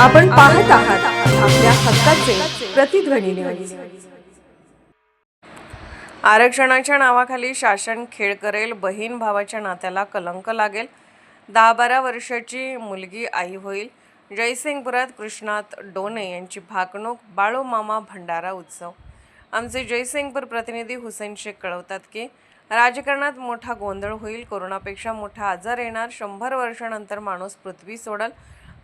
आपण पाहत आहात आपल्या हक्काचे प्रतिध्वनी न्यूज। आरक्षणाच्या नावाखाली शासन खेळ करेल, बहीण भावाच्या नात्याला कलंक लागेल, 10-12 वर्षाची मुलगी आई होईल। जयसिंगपुरात कृष्णात डोणे यांची भाकणूक, बाळूमामा भंडारा उत्सव। आमचे जयसिंगपूर प्रतिनिधी हुसेन शेख कळवतात की राजकारणात मोठा गोंधळ होईल, कोरोनापेक्षा मोठा आजार येणार, 100 वर्षांनंतर माणूस पृथ्वी सोडल,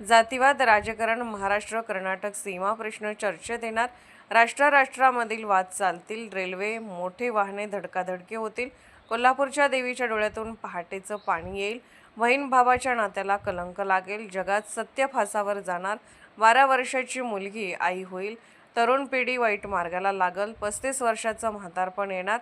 जातीवाद राजकारण, महाराष्ट्र कर्नाटक सीमा प्रश्न चर्चेत येणार, राष्ट्रामधील वाद चालतील, रेल्वे मोठे वाहने धडकाधडकी होतील, कोल्हापूरच्या देवीच्या डोळ्यातून पहाटेचं पाणी येईल, बहीण भावाच्या नात्याला कलंक लागेल, जगात सत्य फासावर जाणार, 12 वर्षाची मुलगी आई होईल, तरुण पिढी वाईट मार्गाला लागल, 35 वर्षाचं म्हातारपण येणार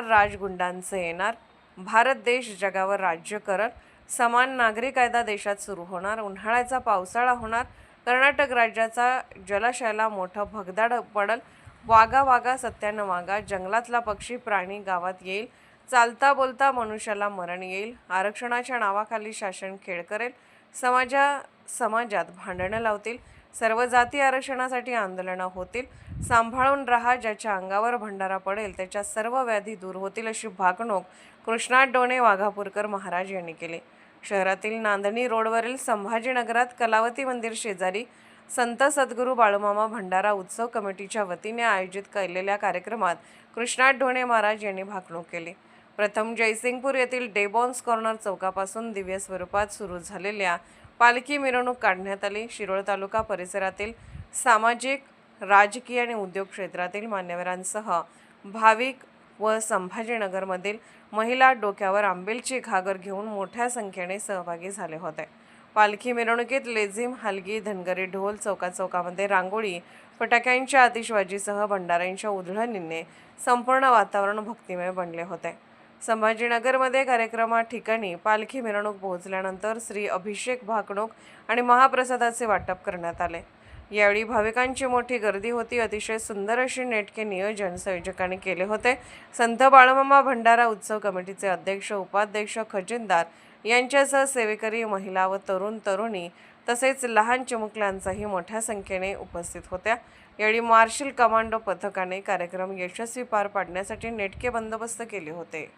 राजगुंडांचं येणार, भारत देश जगावर राज्य करल, समान नागरी कायदा देशात सुरू होणार, उन्हाळ्याचा पावसाळा होणार, कर्नाटक राज्याचा जलाशयाला मोठं भगदाड पडल, वागा सत्यानं वागा, जंगलातला पक्षी प्राणी गावात येईल, चालता बोलता मनुष्याला मरण येईल, आरक्षणाच्या नावाखाली शासन खेळ करेल, समाजात भांडणं लावतील, सर्व जाती आरक्षणासाठी आंदोलनं होतील, सांभाळून राहा, ज्याच्या अंगावर भंडारा पडेल त्याच्या सर्व व्याधी दूर होतील, अशी भाकणूक कृष्णात डोणे वाघापूरकर महाराज यांनी केली। शहरातील नांदणी रोडवरील संभाजीनगरात कलावती मंदिर शेजारी संत सद्गुरू बाळूमामा भंडारा उत्सव कमिटीच्या वतीने आयोजित केलेल्या कार्यक्रमात कृष्णात डोणे महाराज यांनी भाकणूक केली। प्रथम जयसिंगपूर येथील डेबॉन्स कॉर्नर चौकापासून दिव्य स्वरूपात सुरू झालेल्या पालखी मिरवणूक काढण्यात आली। शिरोळ तालुका परिसरातील सामाजिक, राजकीय आणि उद्योग क्षेत्रातील मान्यवरांसह भाविक व संभाजीनगरमधील महिला डोक्यावर आंबेलची घागर घेऊन मोठ्या संख्येने सहभागी झाले होते। पालखी मिरवणुकीत लेझिम, हलगी, धनगरी, ढोल, चौकामध्ये रांगोळी, फटाक्यांच्या आतिषबाजीसह भंडाऱ्यांच्या उधळणीने संपूर्ण वातावरण भक्तिमय बनले होते। संभाजीनगरमध्ये कार्यक्रमा ठिकाणी पालखी मिरवणूक पोहोचल्यानंतर श्री अभिषेक, भाकणूक आणि महाप्रसादाचे वाटप करण्यात आले। यावेळी भाविकांची मोठी गर्दी होती। अतिशय सुंदर असे नेटके नियोजन संयोजकांनी केले होते। संत बाळूमामा भंडारा उत्सव कमिटीचे अध्यक्ष, उपाध्यक्ष, खजिनदार यांच्यासह सेवेकरी, महिला व तरुणी तसेच लहान चिमुकल्यांचाही मोठ्या संख्येने उपस्थित होत्या। यावेळी मार्शल कमांडो पथकाने कार्यक्रम यशस्वी पार पाडण्यासाठी नेटके बंदोबस्त केले होते।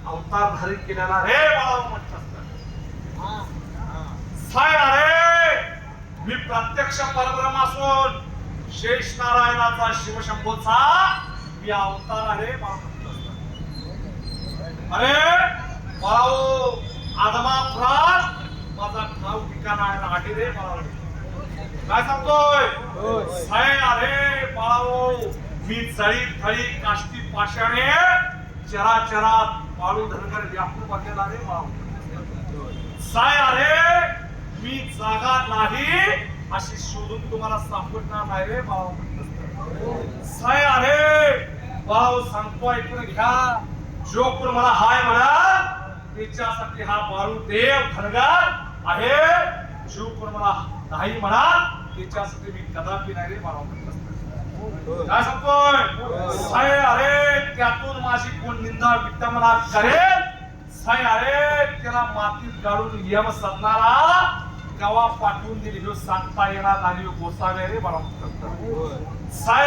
अवतार धारित केलेला रे मी प्रत्यक्ष परब्रह्म असून शेष नारायणाचा शिवशंभूचा मी अवतार आहे। अरे बाळाओ, आदमा प्राण माझा ठाव ठिकाणा आहे आठी रे बाळाओ, काय सांगतोय अरे बाळाओ, मी जळी थळी काष्टी पाषाणे चराचरात बाळू धनगर व्यापून बसलेला रे बाळाओ, अरे मी जागा नाही अशी शोधून तुम्हाला सापडणार नाही रे बाळाओ, अरे बाळाओ सांगतो ऐकून घ्या, जो कोण मला हाय म्हणा त्याच्यासाठी हा बाळू देव धनगर आहे, जो कोण मला नाही म्हणा त्याच्यासाठी मी कदापि नाही रे बाळाओ, काय सांगतोय अरे त्यातून माझी कोण निंदा विट्टा मला करेल, अरे त्याला मातीत गाडून यम साधणारा गावा पाठवून दिली जो सांगता येणार नाही गोसावे रे बाळा,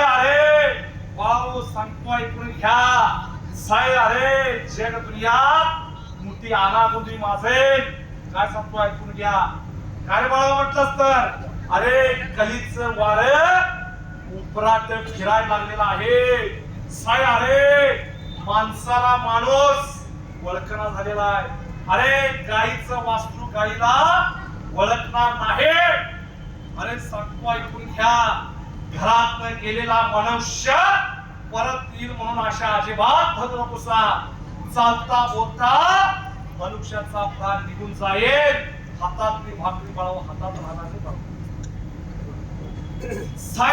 अरे बाळू सांगतो ऐकून घ्या, अरे जग दुनियात मोठी अनागुंदी माझे, काय सांगतो ऐकून घ्या, काय बाळा म्हटलंस तर अरे कलीच वार उपरात फिरायला लागलेला आहे, अरे माणसाला माणूस ओळखणा झालेला आहे, अरे गाईचं वास्तू गाईला ओळखणार नाही, अरे सांगतो ऐकून घ्या, घरात गेलेला मनुष्य परत येईल म्हणून आशा अजिबात धरू नकोसा, चालता बोलता मनुष्याचा प्राण निघून जाईल, हातातली भाकरी बाळाव हातात राहणार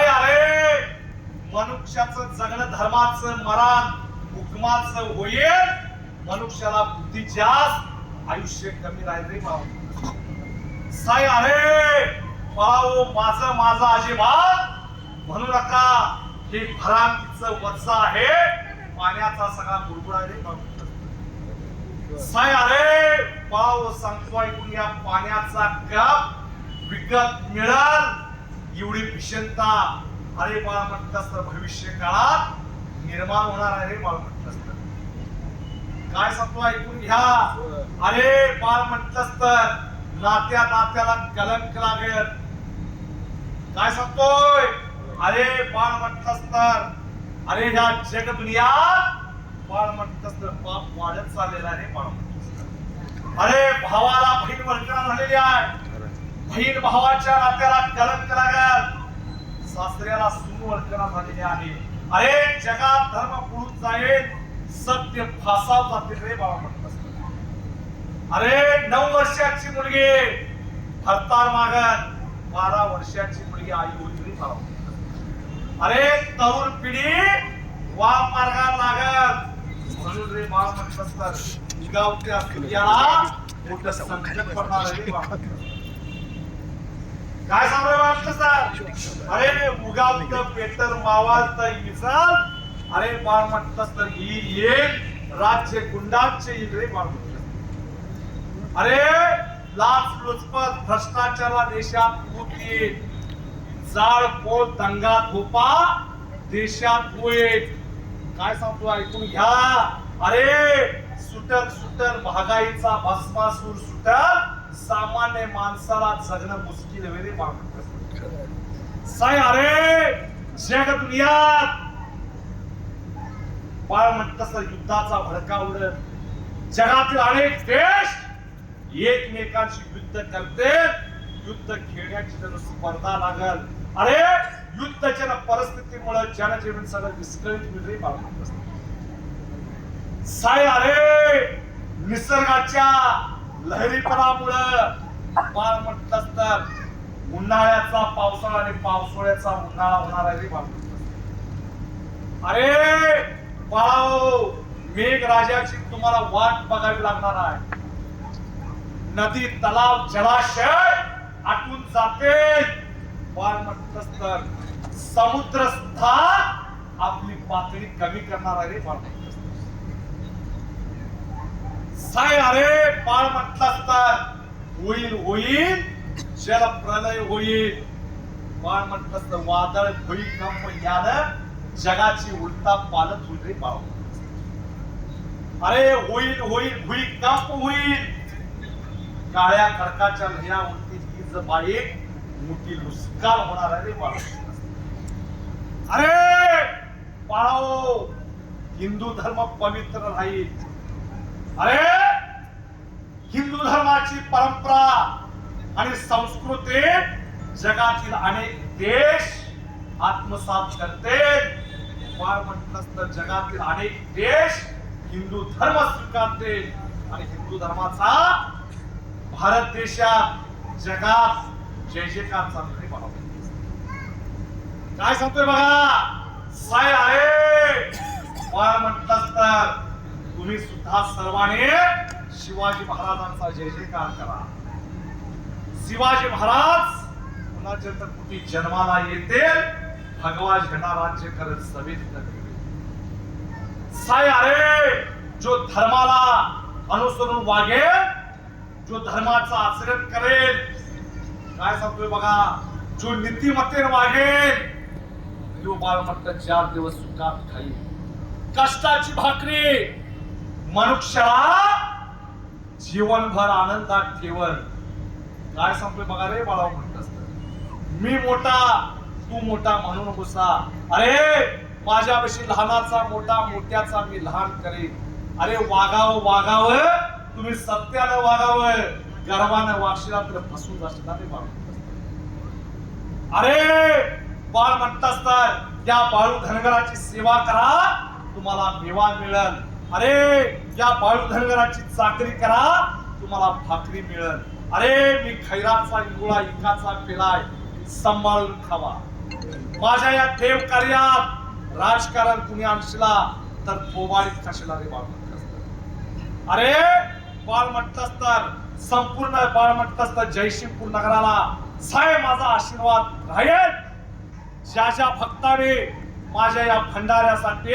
अरे मनुष्याचं जगणं धर्माचं मरण हुकमाचं होईल, मनुष्याला बुद्धी जास्त आयुष्य कमी राहील रे बाळा, अरे बाळाओ माझं अजिबात म्हणू नका, हे भरांतीचं वच्चा आहे, पाण्याचा सगळा बुडबुड आहे रे बाळा, साय अरे पाव सांगतो ऐकून या पाण्याचा कप विकत मिळाल एवढी भीषणता अरे बाळ म्हणतास तर भविष्य काळात निर्माण होणार आहे बाळ म्हणतास तर काय सांगतो ऐकून घ्या अरे बाळ म्हणतास तर नात्या नात्याला कलंक लागेल काय सांगतोय अरे बाळ म्हणतास तर अरे ह्या जग दुनियात बाळ म्हणतास तर पाप वाढत चाललेला रे बाळ म्हणतास अरे भावाला बहीण वळकणा झालेली आहे बहीण भावाच्या नात्याला कलंक लागेल सासऱ्याला सून वळकणा झालेली आहे अरे जगात धर्म पुढून जाईल सत्य फासाव जातील रे बाबा म्हणत असतात अरे 9 वर्षाची मुलगी हरताळ मागत 12 वर्षाची मुलगी आई होईल रे बाबा अरे तरुण पिढी वाम मार्गात लागत म्हणून रे बाबा म्हणत असतात गावच्या स्त्रियाला मोठं संकट पडणार रे बाबा काय सांगू वाटतं सर अरे उगावत पेटर मावात विचार अरे बाळ म्हणतस तर ही एक राज्य गुंडांचे रे बाळ म्हणत अरे लाच लुचपत भ्रष्टाचारा देशात होती जाळ पोल दंगा धोपा देशात होईल काय सांगतो ऐकून घ्या अरे सुटर सुटर महागाईचा भस्मासूर सुटर सामान्य माणसाला जगणं मुश्किल आहे रे बाळ म्हणत साय अरे जग दुनियात बाळ म्हणत युद्धाचा भडका उडत जगातील अनेक देश एकमेकांशी युद्ध करते युद्ध खेळण्याची जण स्पर्धा लागल अरे युद्धजन परिस्थितीमुळे जनजीवन सगळं विस्कळीत होईल रे बाळ म्हणत साय अरे निसर्गाच्या लहरीपणामुळे बाळ म्हणत तर उन्हाळ्याचा पावसाळा आणि पावसाळ्याचा उन्हाळा होणार आहे रे बाळ अरे बाळाओ मेघराजाची तुम्हाला वाट बघावी लागणार आहे नदी तलाव जलाशय आटून जाते बाळ म्हणत तर समुद्र सुद्धा आपली पातळी कमी करणार आहे रे बाळ साय अरे बाळ म्हटलं तर होईल होईल जल प्रलय होईल बाळ म्हटलं तर वादळ भूकंप यानं जगाची उलटा पालत होईल रे बाळ अरे होईल होईल भूकंप होईल काळ्या खडकाच्या लह्यावरती ही जबाई मोठी लुस्काल होणार आहे रे बाळ अरे बाळो हिंदू धर्म पवित्र राहील अरे हिंदू धर्माची परंपरा आणि संस्कृती जगातील अनेक देश आत्मसात करते बाळ म्हटलं तर जगातील अनेक देश हिंदू धर्म स्वीकारते आणि हिंदू धर्माचा भारत देशात जगात जय जयकार चालते बघा काय सांगतोय बघा साय आहे बाळ म्हटलं तर तुम्ही सुद्धा सर्वांनी शिवाजी महाराजांचा जय जयकार करा शिवाजी महाराज कुणाच्या तर कुठे जन्माला येते भगवा झेंडा राज्य करत सभेत साय अरे जो धर्माला अनुसरून वागेल जो धर्माचं आचरण करेल काय सांगतोय बघा जो नीतिमत्तेने वागेल तो बाळ म्हणतात 4 दिवस सुखात खाईल कष्टाची भाकरी मनुष्याला जीवनभर आनंदात ठेवल काय सांगतोय बघा रे बाळा म्हणत मी मोठा तू मोठा म्हणू नकोसा अरे माझ्यापाशी लहानाचा मोठा मोठ्याचा मी लहान करेन अरे वागावं वागावं तुम्ही सत्यानं वागावं गर्वानं वागशिला तर फसून जाशील रे बाळ अरे बाळ म्हणतात तर त्या बाळू धनगराची सेवा करा तुम्हाला मेवा मिळेल अरे या बाळू धनगराची चाकरी करा तुम्हाला भाकरी मिळेल अरे मी खैराचा इंगुळा इकाचा पेलाय सांभाळून खावा माझ्या या देव कार्यात राजकारण कुणी आणशिला तर थोबाडीत कशाला रे बाळ म्हणतात अरे बाळ म्हणतात तर संपूर्ण बाळ म्हणतात तर जयसिंगपूर नगराला साय माझा आशीर्वाद राहील ज्या ज्या भक्ताने माझ्या या भंडाऱ्यासाठी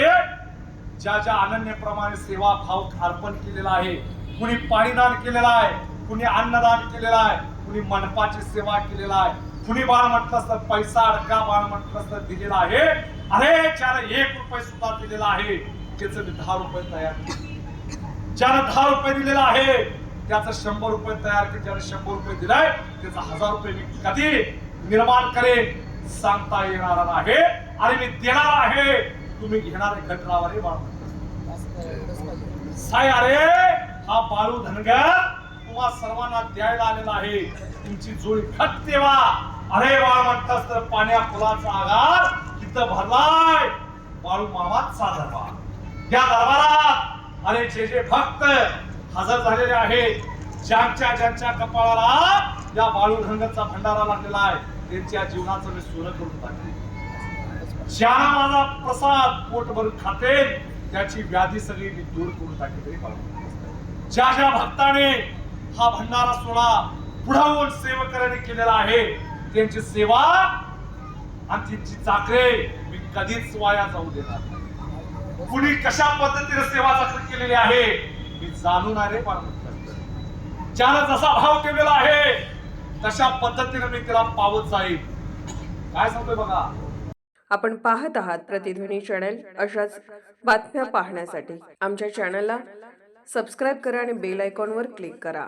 ज्या ज्या अनन्यप्रमाणे सेवा भाव अर्पण केलेला आहे कुणी पाणीदान केलेलं आहे, कुणी अन्नदान केलेलं आहे, कुणी मनपाची सेवा केलेला आहे, कुणी बाळ म्हटलं तर पैसा अडका बाळ म्हटलं तर दिलेला आहे. अरे ज्याला 1 रुपये सुद्धा दिलेला आहे त्याचं मी 10 रुपये तयार केले. ज्याला 10 रुपये दिलेला आहे त्याचं 100 रुपये तयार केले. ज्याला 100 रुपये दिलाय त्याचा 1000 रुपये मी कधी निर्माण करेन सांगता येणार आहे. आणि मी देणार आहे, तुम्ही घेणारे घट राहा रे बाळ. साय अरे हा बाळू धनगर तुम्हा सर्वांना द्यायला आलेला आहे. तुमची जोडी खत देवा. अरे बाळ म्हणतास तर पाण्या फुलाचा आगार इथं भरलाय बाळू मामाचा दरबार. या दरबारात अरे जे भक्त हजर झालेले आहेत, ज्यांच्या कपाळाला या बाळू धनगरचा भंडारा लागलेला आहे त्यांच्या जीवनाचं मी सोनं करून टाकले. ज्याला माझा प्रसाद पोटभर खाते त्याची व्याधी सगळी मी दूर करून टाकली. ज्या भक्ताने हा भंडारा सोडा पुढावून सेवकांनी केलेला आहे त्यांची सेवा आणि त्यांची चाकरे मी कधीच वाया जाऊ देणार नाही. कुणी कशा पद्धतीने सेवा चाकरी केलेली आहे मी जाणून आहे रे. ज्यानं जसा भाव ठेवलेला आहे तशा पद्धतीने मी त्याला पावत जाईल. काय सांगतोय बघा. आपण पाहत आहात प्रतिध्वनी चॅनल. अशाच बातम्या पाहण्यासाठी आमच्या चॅनलला सबस्क्राईब करा आणि बेल आयकॉनवर क्लिक करा.